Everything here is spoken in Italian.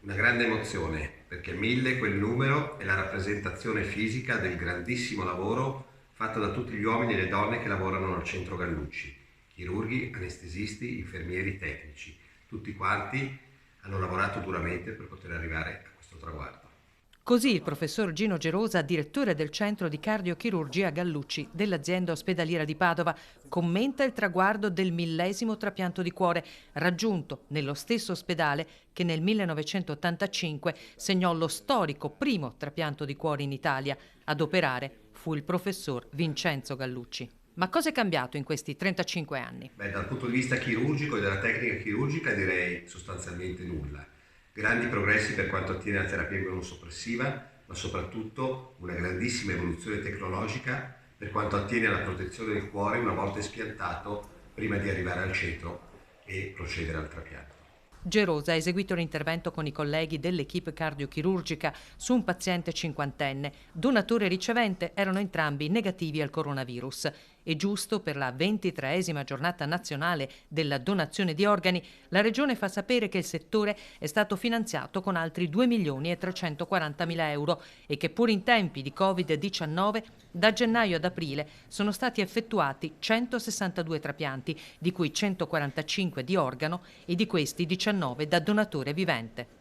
Una grande emozione, perché 1000 quel numero è la rappresentazione fisica del grandissimo lavoro fatto da tutti gli uomini e le donne che lavorano al centro Gallucci, chirurghi, anestesisti, infermieri, tecnici, tutti quanti hanno lavorato duramente per poter arrivare a questo traguardo. Così il professor Gino Gerosa, direttore del centro di cardiochirurgia Gallucci dell'azienda ospedaliera di Padova, commenta il traguardo del 1000° trapianto di cuore, raggiunto nello stesso ospedale che nel 1985 segnò lo storico primo trapianto di cuore in Italia. Ad operare fu il professor Vincenzo Gallucci. Ma cosa è cambiato in questi 35 anni? Dal punto di vista chirurgico e della tecnica chirurgica direi sostanzialmente nulla. Grandi progressi per quanto attiene alla terapia immunosoppressiva, ma soprattutto una grandissima evoluzione tecnologica per quanto attiene alla protezione del cuore una volta espiantato prima di arrivare al centro e procedere al trapianto. Gerosa ha eseguito l'intervento con i colleghi dell'equipe cardiochirurgica su un paziente cinquantenne. Donatore e ricevente erano entrambi negativi al coronavirus. E giusto per la 23esima giornata nazionale della donazione di organi, la Regione fa sapere che il settore è stato finanziato con altri 2.340.000 euro e che pur in tempi di Covid-19 da gennaio ad aprile sono stati effettuati 162 trapianti, di cui 145 di organo e di questi 19 da donatore vivente.